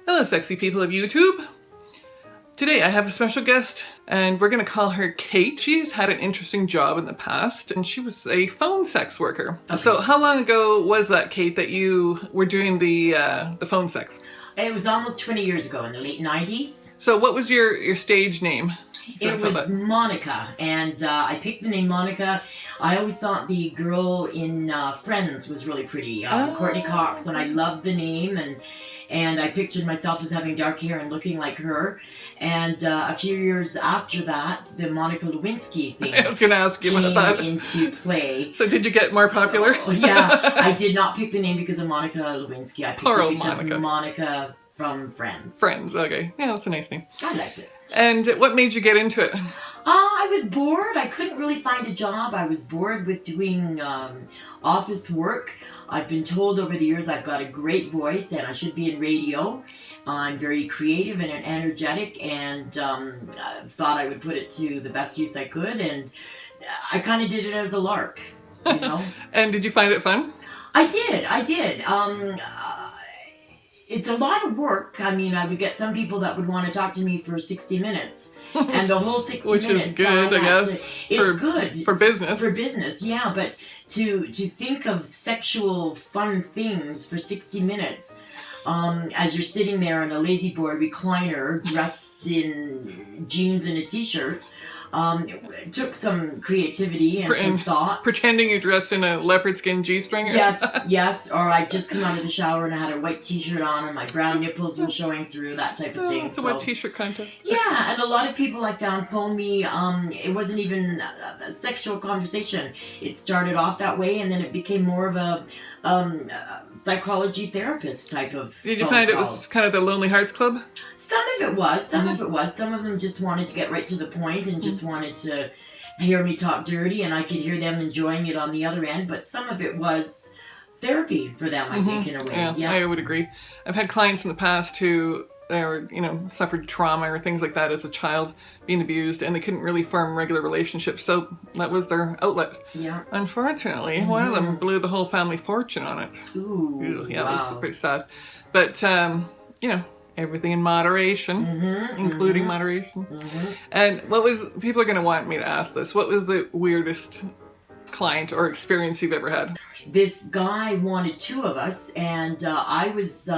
Hello, sexy people of YouTube. Today I have a special guest, and we're going to call her Kate. She's had an interesting job in the past, and she was a phone sex worker. Okay. So how long ago was that, Kate, that you were doing the phone sex? It was almost 20 years ago, in the late 90s. So what was your stage name? It was Monica, and I picked the name Monica. I always thought the girl in Friends was really pretty, Courtney Cox, and I loved the name, and I pictured myself as having dark hair and looking like her. And a few years after that, the Monica Lewinsky thing I was going to ask you about that. came into play. So did you get more popular? So, yeah, I did not pick the name because of Monica Lewinsky. I picked Poor it old because Monica. Monica from Friends. Friends, okay. Yeah, that's a nice name. I liked it. And what made you get into it? I was bored. I couldn't really find a job. I was bored with doing office work. I've been told over the years I've got a great voice and I should be in radio. I'm very creative and energetic, and thought I would put it to the best use I could, and I kind of did it as a lark, you know. And did you find it fun? I did. It's a lot of work. I mean, I would get some people that would want to talk to me for 60 minutes. And the whole 60 Which minutes... is good, I guess. It's good. For business. For business, yeah. But to think of sexual fun things for 60 minutes... as you're sitting there in a lazy boy recliner, dressed in jeans and a t-shirt, it took some creativity and some thought. Pretending you dressed in a leopard skin G-string? Yes. Or I'd just come out of the shower and I had a white t-shirt on and my brown nipples were showing through, that type of thing. It's a wet t-shirt contest. Yeah, and a lot of people I found phoned me. It wasn't even a sexual conversation. It started off that way, and then it became more of a psychology therapist type of Did you find it was kind of the Lonely Hearts Club? Some of it was. Some of them just wanted to get right to the point and just wanted to hear me talk dirty, and I could hear them enjoying it on the other end. But some of it was therapy for them, I think, in a way. Yeah, I would agree. I've had clients in the past who suffered trauma or things like that as a child, being abused, and they couldn't really form regular relationships, so that was their outlet. Yeah. Unfortunately, one of them blew the whole family fortune on it. Ooh, yeah, wow. That was pretty sad. But, everything in moderation, including moderation. And people are going to want me to ask this, what was the weirdest client or experience you've ever had? This guy wanted two of us, and I was...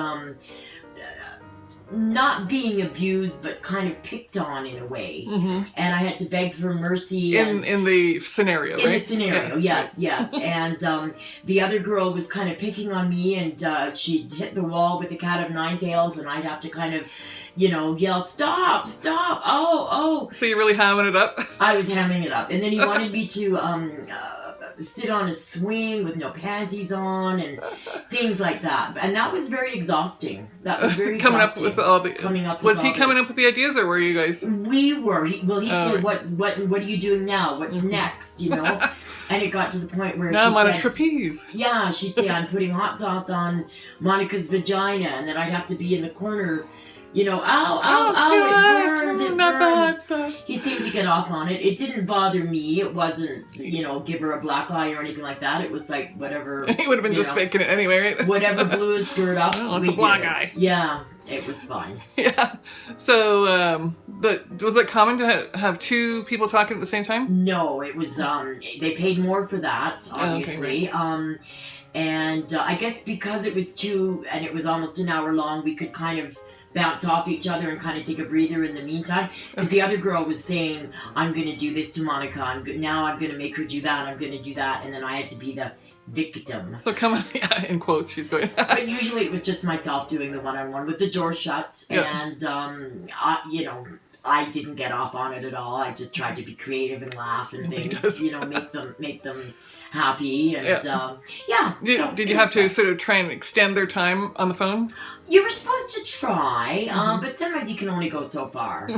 not being abused, but kind of picked on in a way. And I had to beg for mercy. In the scenario, right? In the scenario, yeah. yes. And the other girl was kind of picking on me, and she'd hit the wall with a cat of nine tails, and I'd have to kind of, yell, stop, oh. So you're really hamming it up? I was hamming it up. And then he wanted me to... sit on a swing with no panties on and things like that, and that was very exhausting. Coming up with the ideas, or were you guys? We were. He'd say, "What are you doing now? What's next?" And it got to the point where now I'm on a trapeze. Yeah, she'd say, "I'm putting hot sauce on Monica's vagina," and then I'd have to be in the corner. It burns. He seemed to get off on it. It didn't bother me. It wasn't, give her a black eye or anything like that. It was like whatever. He would have been just faking it anyway, right? Whatever blew his skirt up. Oh, it's a black eye. Yeah, it was fine. Yeah. So, was it common to have two people talking at the same time? No, it was. They paid more for that, obviously. Okay, right. And I guess because it was two, and it was almost an hour long, we could kind of bounce off each other and kind of take a breather in the meantime, because the other girl was saying, I'm going to do this to Monica, I'm going to make her do that, I'm going to do that, and then I had to be the victim. So in quotes, she's going... But usually it was just myself doing the one-on-one with the door shut, and, I didn't get off on it at all. I just tried to be creative and laugh and things, make them happy, and Did you have to sort of try and extend their time on the phone? You were supposed to try, but sometimes you can only go so far,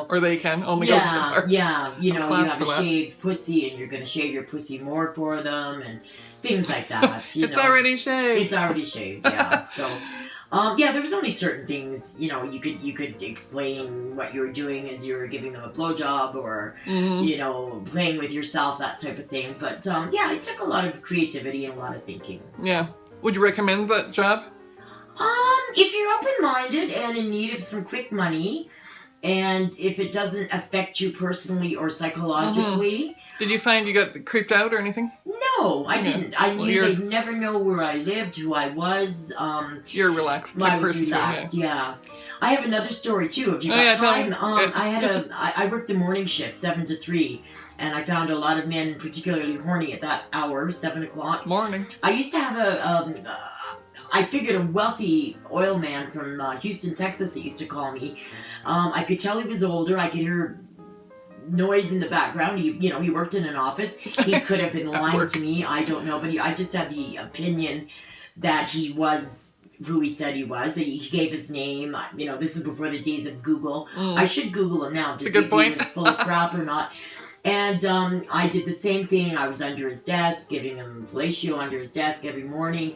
Or they can only go so far. Yeah, you have a shaved pussy, and you're going to shave your pussy more for them, and things like that. It's already shaved. It's already shaved, yeah. So... there was only certain things, you could explain what you were doing as you were giving them a blowjob, or, playing with yourself, that type of thing. But, it took a lot of creativity and a lot of thinking. So. Yeah. Would you recommend that job? If you're open-minded and in need of some quick money, and if it doesn't affect you personally or psychologically. Did you find you got creeped out or anything? No, I didn't. I knew they'd never know where I lived, who I was. You're a relaxed type person. Relaxed, yeah. I have another story too. If you got time, I worked the morning shift, 7 to 3, and I found a lot of men particularly horny at that hour, 7 o'clock. Morning. I used to have I figured a wealthy oil man from Houston, Texas, that used to call me. I could tell he was older. I could hear noise in the background. He worked in an office. He could have been lying to me. I don't know, but I just had the opinion that he was who he said he was. He gave his name. This is before the days of Google. I should Google him now to see if he was full of crap or not. And I did the same thing. I was under his desk, giving him fellatio under his desk every morning.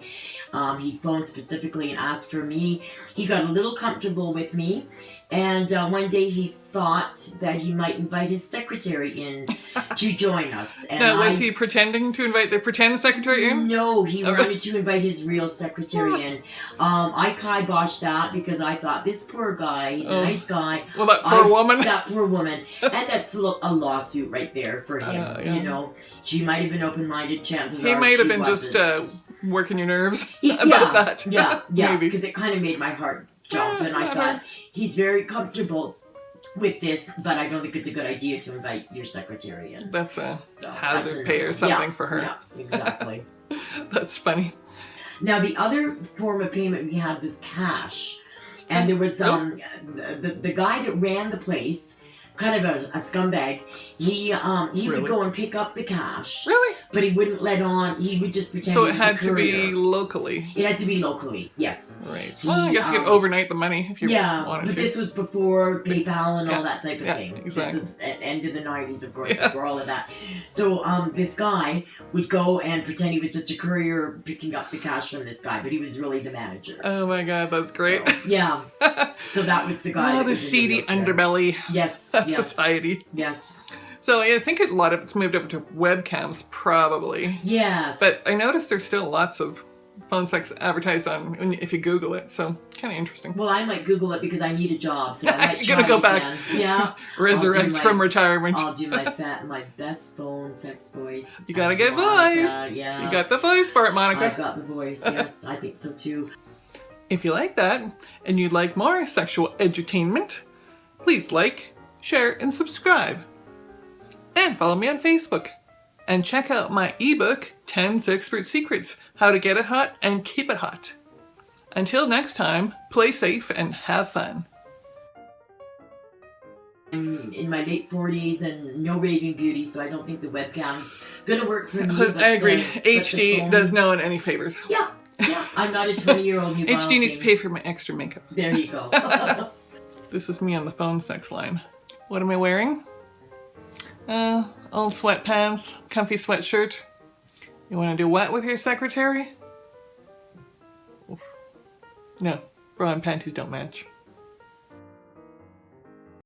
He phoned specifically and asked for me. He got a little comfortable with me. And one day he thought that he might invite his secretary in to join us. And now, was he pretending to invite the pretend secretary in? No, he wanted to invite his real secretary in. I kiboshed that because I thought, this poor guy, he's a nice guy. Well, that poor woman. That poor woman. And that's a lawsuit right there for him, She might have been open-minded, chances are he might have been wasn't. Just working your nerves about that. Yeah, maybe. Because it kind of made my heart jump, and I thought, he's very comfortable with this, but I don't think it's a good idea to invite your secretary in. That's a hazard pay or something for her. Yeah, exactly. That's funny. Now, the other form of payment we had was cash. And there was the guy that ran the place, kind of a scumbag, he would go and pick up the cash. Really? But he wouldn't let on, he would just pretend so he was it had a courier. to be locally. It had to be locally, yes. Right. Well, I guess you could overnight the money if you wanted to. But this was before PayPal and all that type of thing. Exactly. This is at end of the 90s, of course, before all of that. So this guy would go and pretend he was just a courier picking up the cash from this guy, but he was really the manager. Oh my God, that's great. So, yeah. So that was the guy. Oh, the seedy underbelly. Yes. Of society. Yes. So I think a lot of it's moved over to webcams, probably. Yes. But I noticed there's still lots of phone sex advertised on if you Google it. So kind of interesting. Well, I might Google it because I need a job, so I might You're gonna go back. Again. Yeah. Resurrect from retirement. I'll do my best phone sex voice. You got a good voice. Yeah. You got the voice for it, Monica. I've got the voice. Yes, I think so too. If you like that and you'd like more sexual edutainment, please like, share, and subscribe. And follow me on Facebook. And check out my ebook, 10 Sexpert Secrets, How to Get It Hot and Keep It Hot. Until next time, play safe and have fun. I'm in my late 40s and no raving beauty, so I don't think the webcam's going to work for me. I agree. HD does no one any favors. Yeah. I'm not a 20-year-old new HD needs to pay for my extra makeup. There you go. This is me on the phone sex line. What am I wearing? Old sweatpants, comfy sweatshirt. You want to do what with your secretary? No, bra and panties don't match.